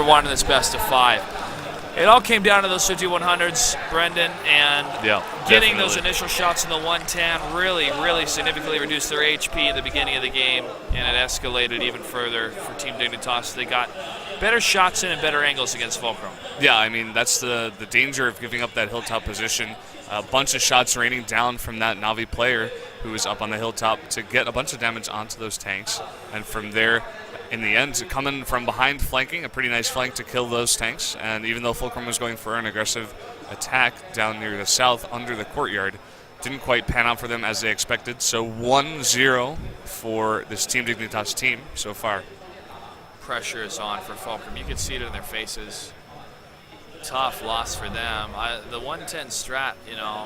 1 in this best of 5. It all came down to those 5100s, Brendan, and getting those initial shots in the 110 really significantly reduced their HP at the beginning of the game, and it escalated even further for Team Dignitas. They got better shots in and better angles against Fulcrum. Yeah, I mean, that's the danger of giving up that hilltop position. A bunch of shots raining down from that Na'Vi player who was up on the hilltop to get a bunch of damage onto those tanks, and from there, in the end, coming from behind flanking, a pretty nice flank to kill those tanks. And even though Fulcrum was going for an aggressive attack down near the south under the courtyard, didn't quite pan out for them as they expected. So 1-0 for this Team Dignitas team so far. Pressure is on for Fulcrum. You can see it in their faces. Tough loss for them. The 110 strat, you know,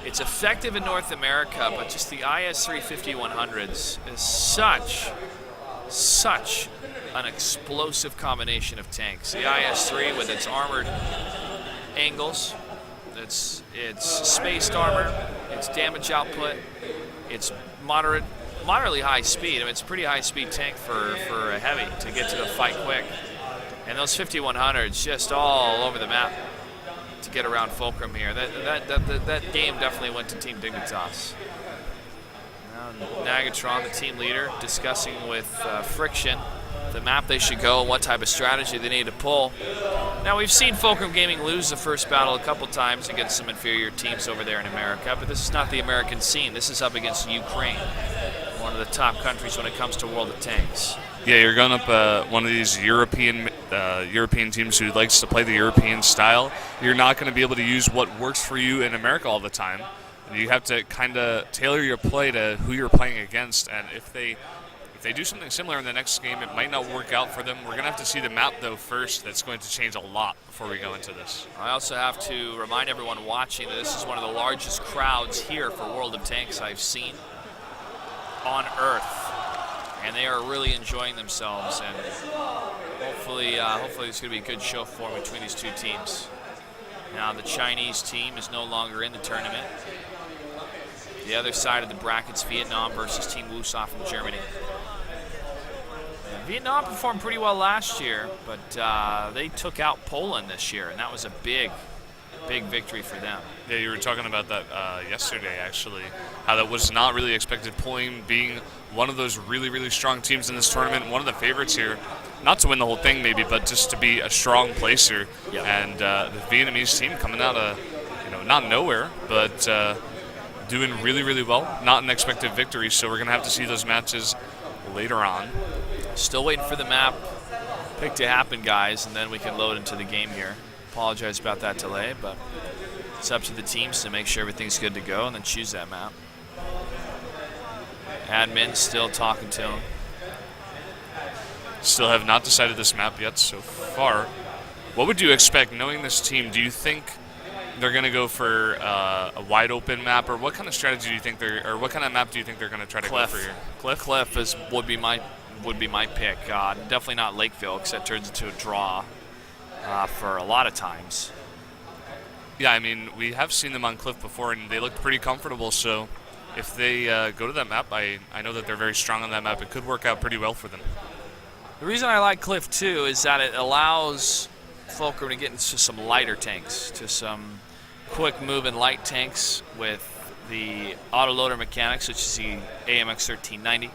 it's effective in North America, but just the IS-3 5100s is such an explosive combination of tanks. The IS-3 with its armored angles, its spaced armor, its damage output, its moderately high speed. I mean, it's a pretty high speed tank for a heavy to get to the fight quick. And those 5100s just all over the map to get around Fulcrum here. That game definitely went to Team Dignitas. Nagatron, the team leader, discussing with Friction the map they should go and what type of strategy they need to pull. Now, we've seen Fulcrum Gaming lose the first battle a couple times against some inferior teams over there in America, but this is not the American scene. This is up against Ukraine, one of the top countries when it comes to World of Tanks. Yeah, you're going up one of these European teams who likes to play the European style. You're not going to be able to use what works for you in America all the time. You have to kind of tailor your play to who you're playing against, and if they do something similar in the next game, it might not work out for them. We're going to have to see the map, though, first. That's going to change a lot before we go into this. I also have to remind everyone watching that this is one of the largest crowds here for World of Tanks I've seen on Earth, and they are really enjoying themselves, and hopefully it's going to be a good show for them between these two teams. Now the Chinese team is no longer in the tournament. The other side of the bracket's Vietnam versus Team Wusa from Germany. And Vietnam performed pretty well last year, but they took out Poland this year, and that was a big victory for them. Yeah, you were talking about that yesterday, actually, how that was not really expected. Poland being one of those really strong teams in this tournament, one of the favorites here, not to win the whole thing maybe, but just to be a strong placer. Yep. And the Vietnamese team coming out of, not nowhere, but doing really well. Not an expected victory, so we're going to have to see those matches later on. Still waiting for the map pick to happen, guys, and then we can load into the game here. Apologize about that delay, but it's up to the teams to make sure everything's good to go and then choose that map. Admin still talking to him. Still have not decided this map yet so far. What would you expect knowing this team? Do you think they're going to go for a wide open map, or what kind of strategy do you think or what kind of map do you think they're going to try to go for here? Cliff would be my pick. Definitely not Lakeville, because that turns into a draw for a lot of times. Yeah, I mean, we have seen them on Cliff before, and they looked pretty comfortable, so if they go to that map, I know that they're very strong on that map. It could work out pretty well for them. The reason I like Cliff, too, is that it allows Fulcrum to get into some lighter tanks, to some quick moving light tanks with the autoloader mechanics, which is the AMX 1390,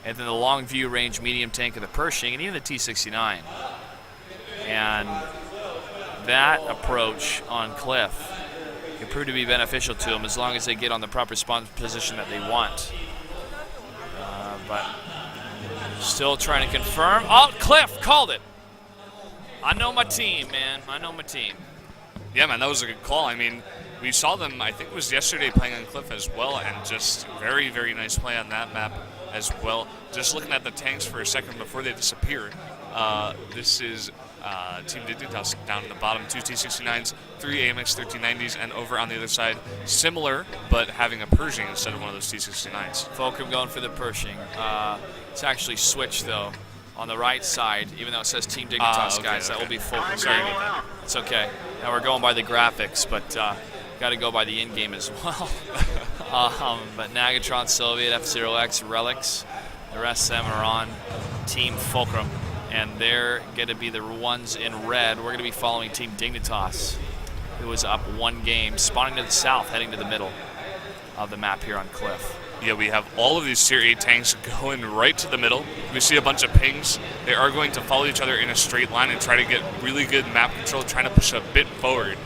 and then the long view range medium tank of the Pershing, and even the T69. And that approach on Cliff can prove to be beneficial to them as long as they get on the proper spawn position that they want. But still trying to confirm. Oh, Cliff called it. I know my team, man. I know my team. Yeah, man, that was a good call. I mean, we saw them, I think it was yesterday, playing on Cliff as well, and just very nice play on that map as well. Just looking at the tanks for a second before they disappear. This is Team Dignitas down in the bottom, 2 T69s, 3 AMX 1390s, and over on the other side, similar, but having a Pershing instead of one of those T69s. Fulcrum going for the Pershing. It's actually switched, though, on the right side, even though it says Team Dignitas, okay, guys. okay. That will be Fulcrum. Sorry about that. It's okay. Now we're going by the graphics, but got to go by the in-game as well. But Nagatron, Soviet, F0X, Relics, the rest of them are on Team Fulcrum. And they're going to be the ones in red. We're going to be following Team Dignitas, who was up 1 game, spawning to the south, heading to the middle of the map here on Cliff. Yeah, we have all of these Tier 8 tanks going right to the middle. We see a bunch of pings. They are going to follow each other in a straight line and try to get really good map control, trying to push a bit forward.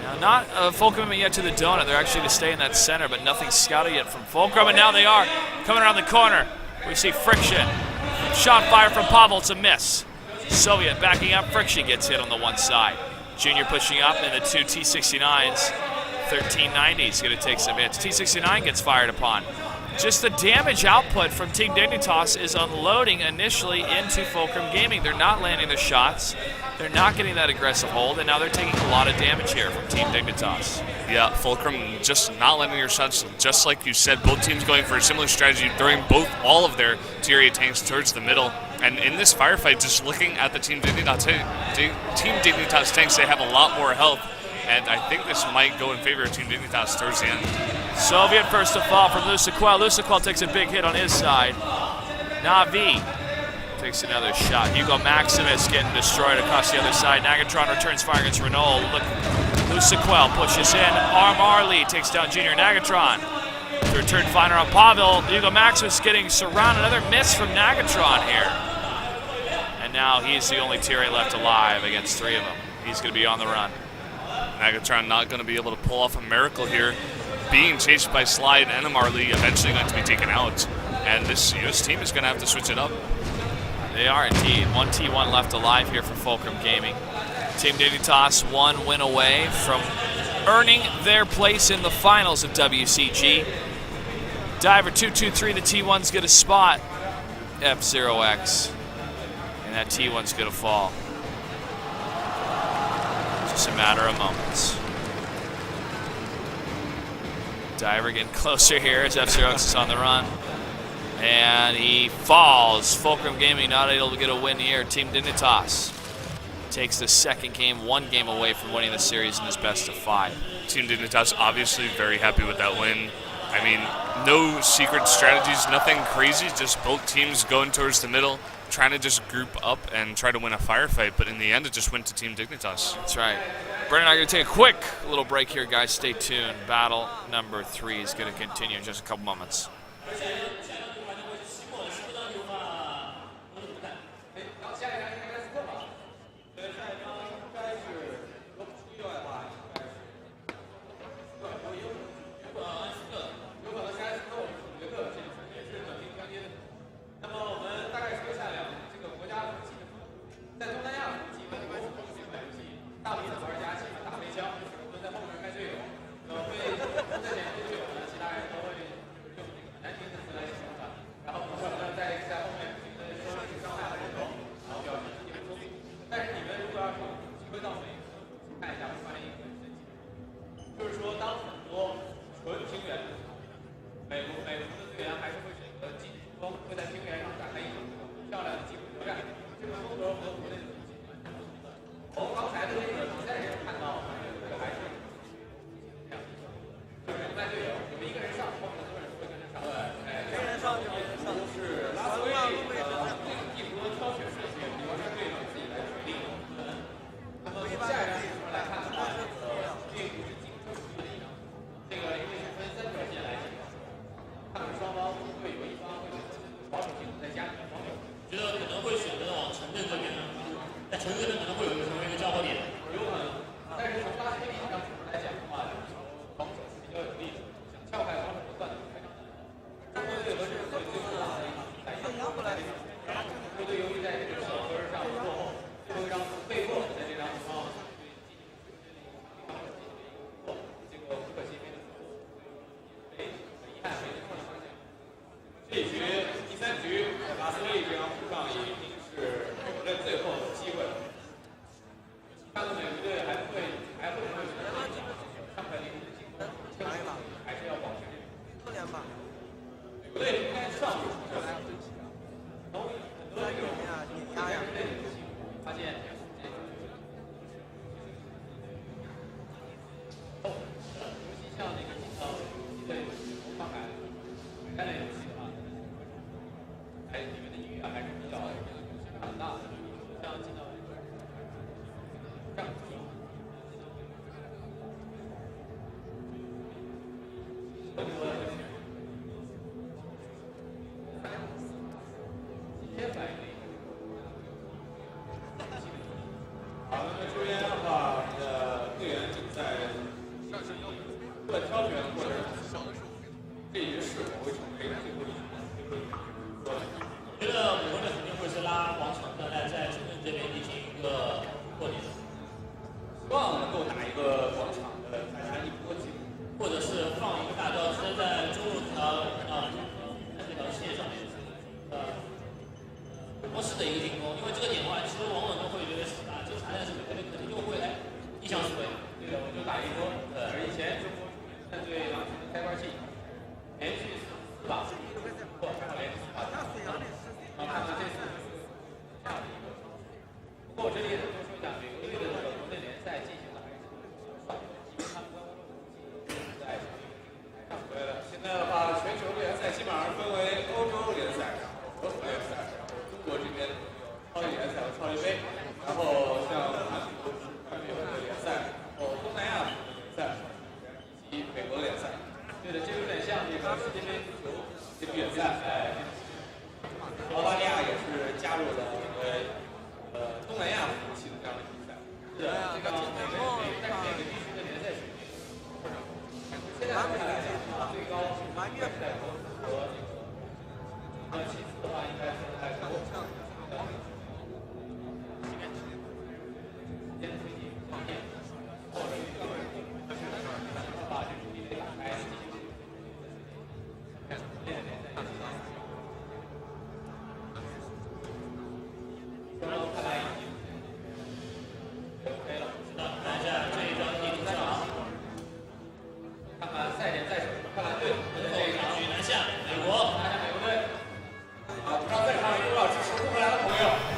Now, not a full commitment yet to the donut. They're actually to stay in that center, but nothing scouted yet from Fulcrum, and now they are coming around the corner. We see Friction. Shot fire from Pavel, it's a miss. Soviet backing up, Friction gets hit on the one side. Junior pushing up, and the 2 T-69s, 1390 is going to take some hits. T-69 gets fired upon. Just the damage output from Team Dignitas is unloading initially into Fulcrum Gaming. They're not landing the shots. They're not getting that aggressive hold, and now they're taking a lot of damage here from Team Dignitas. Yeah, Fulcrum just not landing your shots, just like you said. Both teams going for a similar strategy, throwing all of their Tier 8 tanks towards the middle. And in this firefight, just looking at the Team Dignitas tanks, they have a lot more health. And I think this might go in favor of Team Dignitas towards the end. Soviet first to fall from Lusaquel. Lusaquel takes a big hit on his side. Navi takes another shot. Hugo Maximus getting destroyed across the other side. Nagatron returns fire against Renault. Lusaquel pushes in. Armarley takes down Junior Nagatron. The return fire on Pavel. Hugo Maximus getting surrounded. Another miss from Nagatron here. And now he's the only Tier 8 left alive against 3 of them. He's going to be on the run. Nagatron not going to be able to pull off a miracle here. Being chased by Slide and Marley, eventually going to be taken out. And this US team is going to have to switch it up. They are indeed. 1 T1 left alive here for Fulcrum Gaming. Team Dignitas 1 win away from earning their place in the finals of WCG. Diver 223, the T1's going to spot F0X. And that T1's going to fall. Just a matter of moments. Diver getting closer here as F0X is on the run. And he falls. Fulcrum Gaming not able to get a win here. Team Dignitas takes the second game, 1 game away from winning the series in this best of 5. Team Dignitas obviously very happy with that win. I mean, no secret strategies, nothing crazy, just both teams going towards the middle, trying to just group up and try to win a firefight, but in the end it just went to Team Dignitas. That's right. Brendan and I are going to take a quick little break here, guys. Stay tuned. Battle number 3 is going to continue in just a couple moments.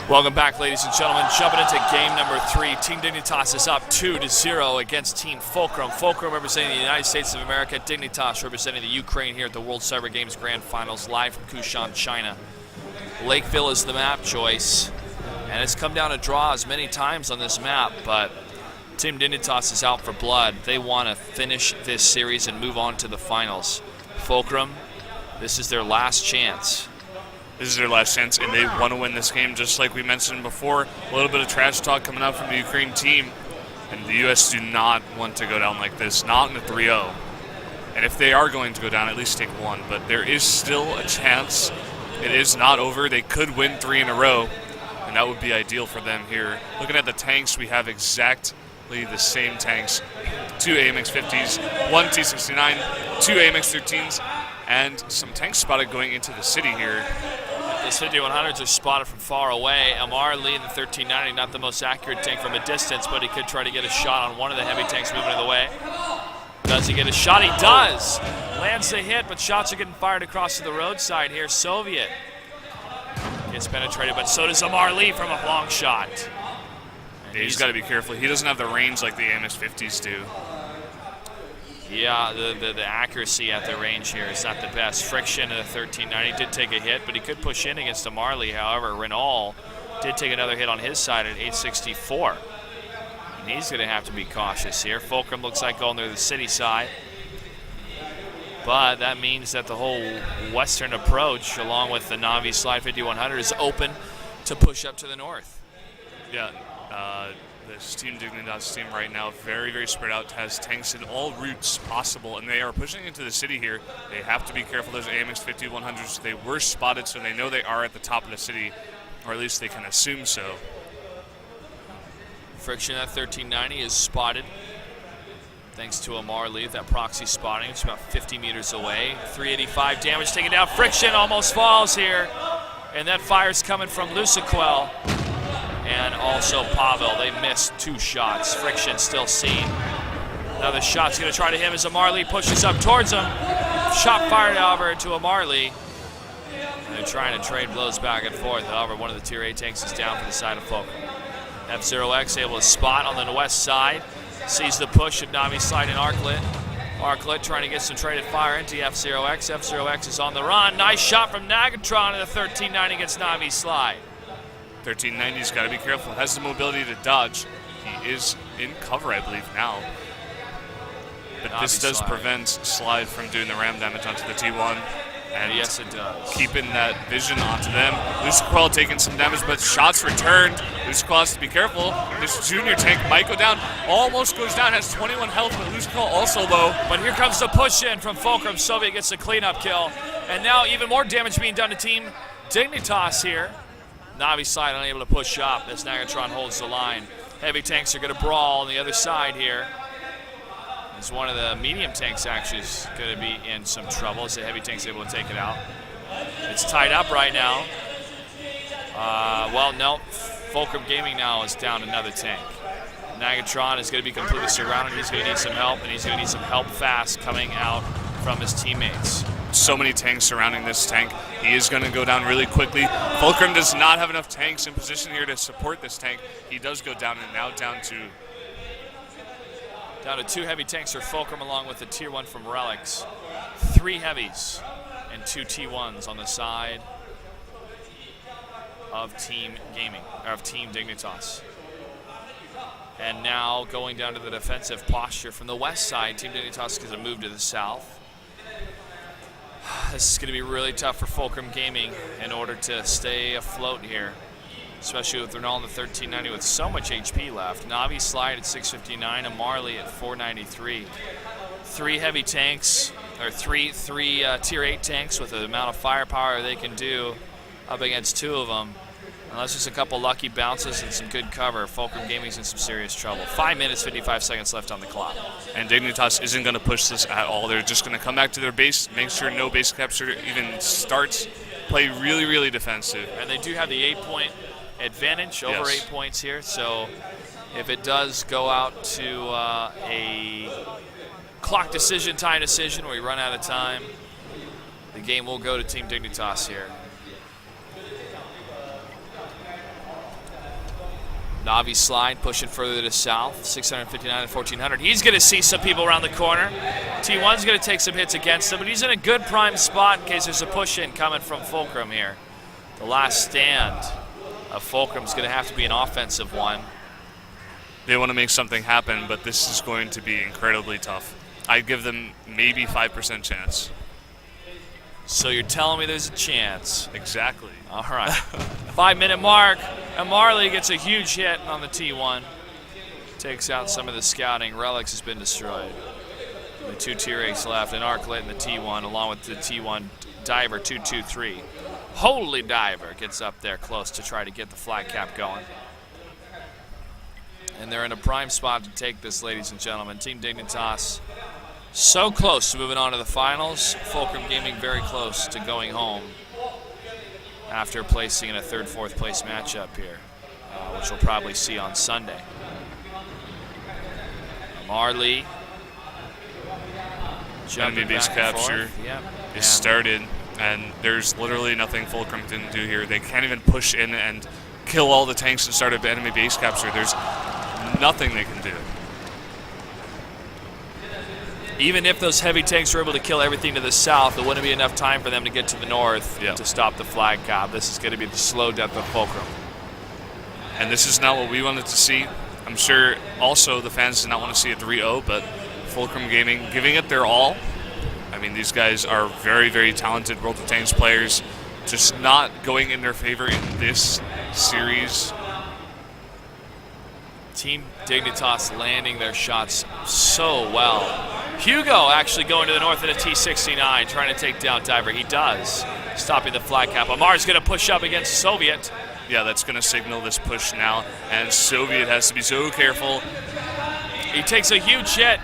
Welcome back, ladies and gentlemen. Jumping into game number 3. Team Dignitas is up 2-0 against Team Fulcrum. Fulcrum representing the United States of America. Dignitas representing the Ukraine here at the World Cyber Games Grand Finals, live from Kunshan, China. Lakeville is the map choice, and it's come down to draws many times on this map, but Team Dignitas is out for blood. They want to finish this series and move on to the finals. Fulcrum, this is their last chance. This is their last chance, and they want to win this game, just like we mentioned before. A little bit of trash talk coming out from the Ukraine team, and the U.S. do not want to go down like this, not in a 3-0. And if they are going to go down, at least take one. But there is still a chance. It is not over. They could win 3 in a row, and that would be ideal for them here. Looking at the tanks, we have exactly the same tanks. 2 AMX-50s, 1 T-69, 2 AMX-13s, and some tanks spotted going into the city here. These 5100s are spotted from far away. Amar Lee in the 1390, not the most accurate tank from a distance, but he could try to get a shot on one of the heavy tanks moving in the way. Does he get a shot? He does! Lands the hit, but shots are getting fired across to the roadside here. Soviet gets penetrated, but so does Amar Lee from a long shot. Yeah, he's got to be careful. He doesn't have the range like the AMX-50s do. Yeah, the accuracy at the range here is not the best. Friction in the 1390 did take a hit, but he could push in against Amar Lee. However, Renault did take another hit on his side at 864. And he's going to have to be cautious here. Fulcrum looks like going to the city side. But that means that the whole western approach, along with the Navi Slide 5100, is open to push up to the north. Yeah, this Team Dignitas team right now, very, very spread out, has tanks in all routes possible, and they are pushing into the city here. They have to be careful. Those AMX 5100s, they were spotted, so they know they are at the top of the city, or at least they can assume so. Friction at 1390 is spotted, thanks to Amar Lee, that proxy spotting. It's about 50 meters away. 385 damage taken down. Friction almost falls here, and that fire's coming from Luciquel. And also Pavel, they missed 2 shots. Friction still seen. Another shot's going to try to hit as Amar Lee pushes up towards him. Shot fired, however, to Amar Lee. And they're trying to trade blows back and forth. However, one of the Tier A tanks is down for the side of Fulcrum. F0X able to spot on the west side. Sees the push of Navi Slide and Arclit. Arclit trying to get some traded fire into F0X. F0X is on the run. Nice shot from Nagatron in the 1390 against Navi Slide. 1390's got to be careful. Has the mobility to dodge. He is in cover, I believe, now. But this does prevent Slide from doing the ram damage onto the T1. And yes, it does. Keeping that vision onto them. Luciquel taking some damage, but shots returned. Luciquel has to be careful. This junior tank might go down. Almost goes down, has 21 health, but Luciquel also low. But here comes the push in from Fulcrum. Soviet gets the cleanup kill. And now even more damage being done to Team Dignitas here. Navi Slide unable to push up as Nagatron holds the line. Heavy tanks are going to brawl on the other side here. As one of the medium tanks actually is going to be in some trouble as the heavy tank's able to take it out. It's tied up right now. Well, no. Fulcrum Gaming now is down another tank. Nagatron is going to be completely surrounded. He's going to need some help, and he's going to need some help fast coming out from his teammates. So many tanks surrounding this tank. He is going to go down really quickly. Fulcrum does not have enough tanks in position here to support this tank. He does go down, and now down to 2 heavy tanks for Fulcrum along with the tier 1 from Relics. 3 heavies and 2 T1s on the side of Team Gaming, or of Team Dignitas. And now going down to the defensive posture from the west side, Team Dignitas is going to move to the south. This is going to be really tough for Fulcrum Gaming in order to stay afloat here, especially with Renal in the 1390 with so much HP left. Navi Slide at 659, and Marley at 493. 3 heavy tanks, or three tier 8 tanks with the amount of firepower they can do up against 2 of them. Unless there's a couple lucky bounces and some good cover, Fulcrum Gaming's in some serious trouble. 5 minutes, 55 seconds left on the clock. And Dignitas isn't going to push this at all. They're just going to come back to their base, make sure no base capture even starts, play really, really defensive. And they do have the 8-point advantage, over 8 points here. So if it does go out to a clock decision, time decision, where we run out of time, the game will go to Team Dignitas here. Navi Slide pushing further to south, 659 and 1400. He's going to see some people around the corner. T1's going to take some hits against him, but he's in a good prime spot in case there's a push-in coming from Fulcrum here. The last stand of Fulcrum is going to have to be an offensive one. They want to make something happen, but this is going to be incredibly tough. I'd give them maybe 5% chance. So you're telling me there's a chance? Exactly. All right. 5-minute mark, and Marley gets a huge hit on the T1. Takes out some of the scouting. Relics has been destroyed. The 2 tier 8s left, an Arclit and the T1, along with the T1 Diver 223. Holy Diver gets up there close to try to get the flag cap going. And they're in a prime spot to take this, ladies and gentlemen. Team Dignitas so close to moving on to the finals. Fulcrum Gaming very close to going home after placing in a 3rd, 4th place matchup here, which we'll probably see on Sunday. Marley. Enemy base capture is started, and there's literally nothing Fulcrum didn't do here. They can't even push in and kill all the tanks and start an enemy base capture. There's nothing they can do. Even if those heavy tanks were able to kill everything to the south, there wouldn't be enough time for them to get to the north to stop the flag cap. This is going to be the slow death of Fulcrum. And this is not what we wanted to see. I'm sure also the fans did not want to see a 3-0, but Fulcrum Gaming giving it their all. I mean, these guys are very, very talented World of Tanks players. Just not going in their favor in this series. Team Dignitas landing their shots so well. Hugo actually going to the north at a T69, trying to take down Diver. He does, stopping the flag cap. Amar's going to push up against Soviet. Yeah, that's going to signal this push now, and Soviet has to be so careful. He takes a huge hit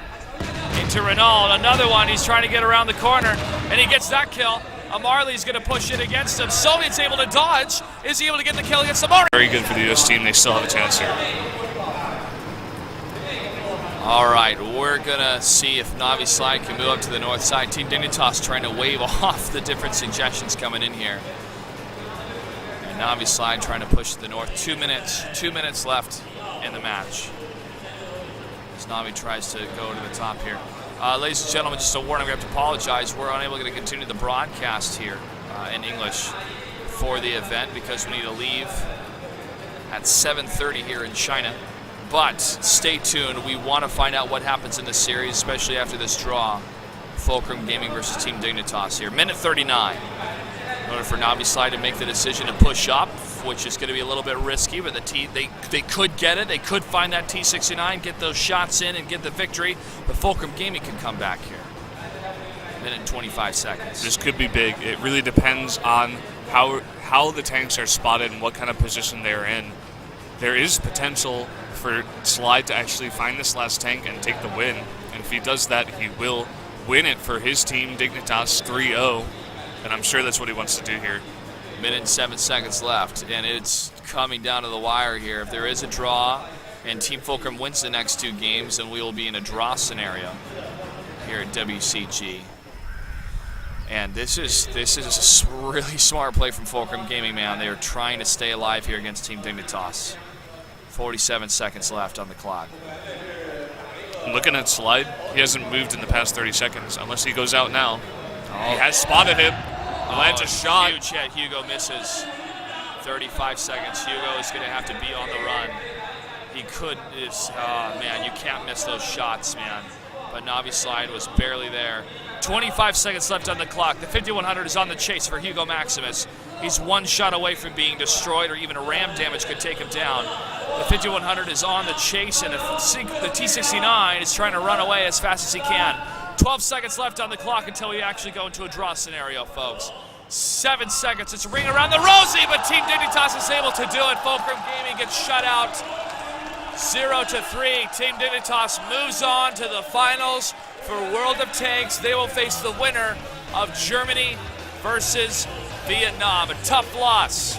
into Renault. Another one, he's trying to get around the corner, and he gets that kill. Amarley's going to push it against him. Soviet's able to dodge. Is he able to get the kill against Amar? Very good for the U.S. team. They still have a chance here. All right, we're going to see if Navi Slide can move up to the north side. Team Dignitas trying to wave off the different suggestions coming in here. And Navi Slide trying to push to the north. 2 minutes left in the match as Navi tries to go to the top here. Ladies and gentlemen, just a warning, we have to apologize. We're unable to continue the broadcast here in English for the event because we need to leave at 7:30 here in China. But stay tuned. We want to find out what happens in this series, especially after this draw. Fulcrum Gaming versus Team Dignitas here. Minute 39. In order for Navi Slide to make the decision to push up, which is going to be a little bit risky, but they could get it. They could find that T69, get those shots in, and get the victory. But Fulcrum Gaming can come back here. Minute and 25 seconds. This could be big. It really depends on how the tanks are spotted and what kind of position they're in. There is potential for Slide to actually find this last tank and take the win. And if he does that, he will win it for his team, Dignitas 3-0. And I'm sure that's what he wants to do here. Minute and 7 seconds left, and it's coming down to the wire here. If there is a draw and Team Fulcrum wins the next 2 games, then we will be in a draw scenario here at WCG. And this is a really smart play from Fulcrum Gaming, man. They are trying to stay alive here against Team Dignitas. 47 seconds left on the clock. Looking at Slide, he hasn't moved in the past 30 seconds, unless he goes out now. He has spotted him. Lands a shot. Huge hit. Hugo misses. 35 seconds. Hugo is going to have to be on the run. He could. Man, you can't miss those shots, man. But Navi Slide was barely there. 25 seconds left on the clock. The 5100 is on the chase for Hugo Maximus. He's 1 shot away from being destroyed, or even a ram damage could take him down. The 5100 is on the chase, and the T69 is trying to run away as fast as he can. 12 seconds left on the clock until we actually go into a draw scenario, folks. 7 seconds. It's a ring around the rosy, but Team Dignitas is able to do it. Fulcrum Gaming gets shut out. 0-3. Team Dignitas moves on to the finals for World of Tanks. They will face the winner of Germany versus Vietnam. A tough loss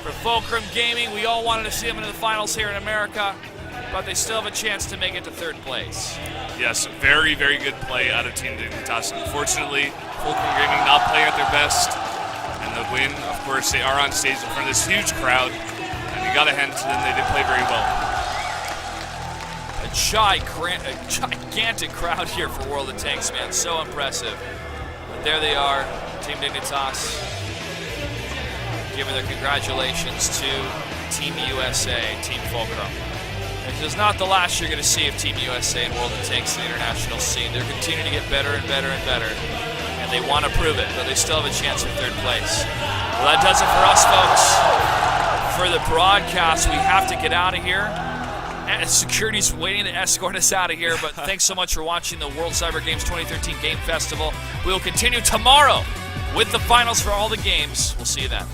for Fulcrum Gaming. We all wanted to see them in the finals here in America, but they still have a chance to make it to 3rd place. Yes, very, very good play out of Team Dignitas. Unfortunately, Fulcrum Gaming not playing at their best. And the win, of course, they are on stage in front of this huge crowd. And you got to hand it to them, they did play very well. A gigantic crowd here for World of Tanks, man. So impressive. But there they are, Team Dignitas, giving their congratulations to Team USA, Team Fulcrum. This is not the last you're going to see of Team USA and World of Tanks in the international scene. They're continuing to get better and better and better, and they want to prove it, but they still have a chance for 3rd place. Well, that does it for us, folks. For the broadcast, we have to get out of here. And security's waiting to escort us out of here, but thanks so much for watching the World Cyber Games 2013 Game Festival. We will continue tomorrow with the finals for all the games. We'll see you then.